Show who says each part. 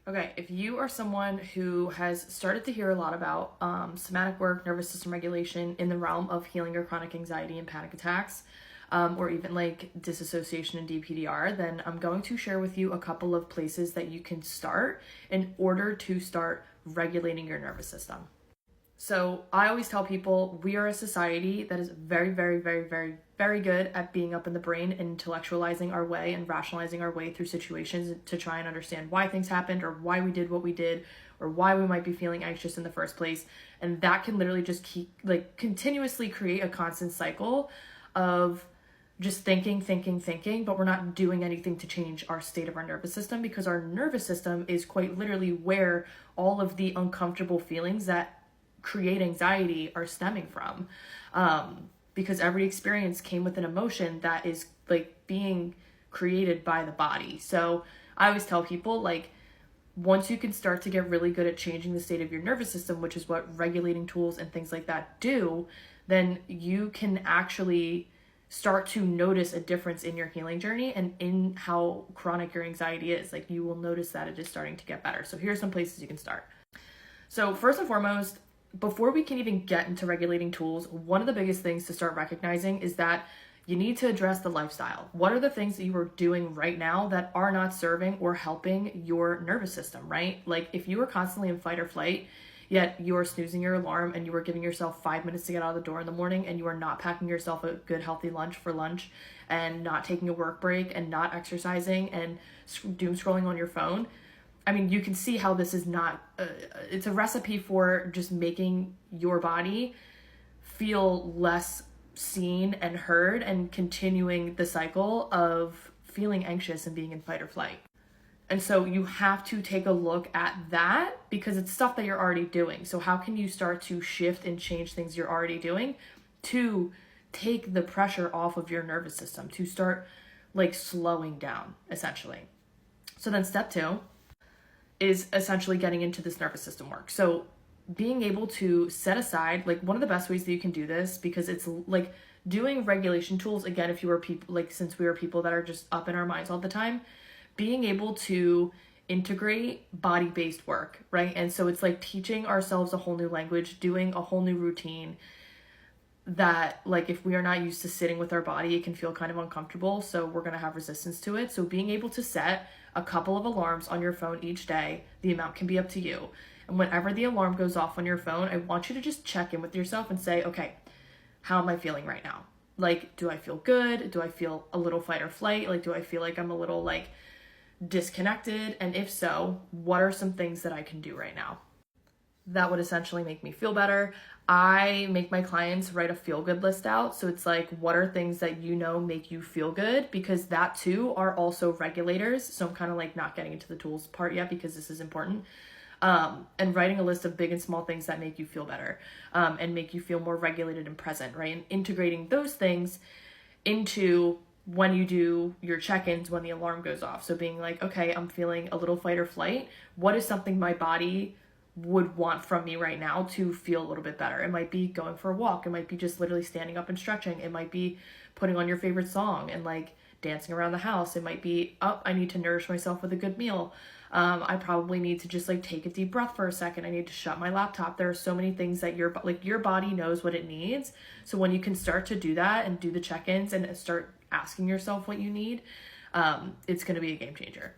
Speaker 1: Okay, if you are someone who has started to hear a lot about somatic work, nervous system regulation in the realm of healing your chronic anxiety and panic attacks, or even like disassociation and DPDR, then I'm going to share with you a couple of places that you can start in order to start regulating your nervous system. So I always tell people we are a society that is very, very, very, very, very good at being up in the brain and intellectualizing our way and rationalizing our way through situations to try and understand why things happened or why we did what we did or why we might be feeling anxious in the first place. And that can literally just keep continuously create a constant cycle of just thinking, but we're not doing anything to change our state of our nervous system, because our nervous system is quite literally where all of the uncomfortable feelings that create anxiety are stemming from, because every experience came with an emotion that is being created by the body. So I always tell people, once you can start to get really good at changing the state of your nervous system, which is what regulating tools and things like that do, then you can actually start to notice a difference in your healing journey and in how chronic your anxiety is. You will notice that it is starting to get better. So here's some places you can start. So first and foremost, before we can even get into regulating tools, one of the biggest things to start recognizing is that you need to address the lifestyle. What are the things that you are doing right now that are not serving or helping your nervous system, right? If you are constantly in fight or flight, yet you are snoozing your alarm and you are giving yourself 5 minutes to get out of the door in the morning, and you are not packing yourself a good healthy lunch for lunch, and not taking a work break, and not exercising, and doom scrolling on your phone, I mean, you can see how this is not, it's a recipe for just making your body feel less seen and heard and continuing the cycle of feeling anxious and being in fight or flight. And so you have to take a look at that, because it's stuff that you're already doing. So how can you start to shift and change things you're already doing to take the pressure off of your nervous system, to start slowing down, essentially? So then step 2 is essentially getting into this nervous system work. So being able to set aside, one of the best ways that you can do this, because it's doing regulation tools, again, if you were people, since we are people that are just up in our minds all the time, being able to integrate body-based work, right? And so it's teaching ourselves a whole new language, doing a whole new routine that if we are not used to sitting with our body, it can feel kind of uncomfortable. So we're going to have resistance to it. So being able to set a couple of alarms on your phone each day, the amount can be up to you. And whenever the alarm goes off on your phone, I want you to just check in with yourself and say, okay, how am I feeling right now? Do I feel good? Do I feel a little fight or flight? Do I feel like I'm a little disconnected? And if so, what are some things that I can do right now that would essentially make me feel better? I make my clients write a feel-good list out. So it's what are things that make you feel good? Because that too are also regulators. So I'm kind of not getting into the tools part yet, because this is important. And writing a list of big and small things that make you feel better, and make you feel more regulated and present, right? And integrating those things into when you do your check-ins when the alarm goes off. So being okay, I'm feeling a little fight or flight. What is something my body would want from me right now to feel a little bit better? It might be going for a walk. It might be just literally standing up and stretching. It might be putting on your favorite song and dancing around the house. It might be, oh, I need to nourish myself with a good meal. I probably need to just take a deep breath for a second. I need to shut my laptop. There are so many things that your body knows what it needs. So when you can start to do that and do the check-ins and start asking yourself what you need, it's going to be a game changer.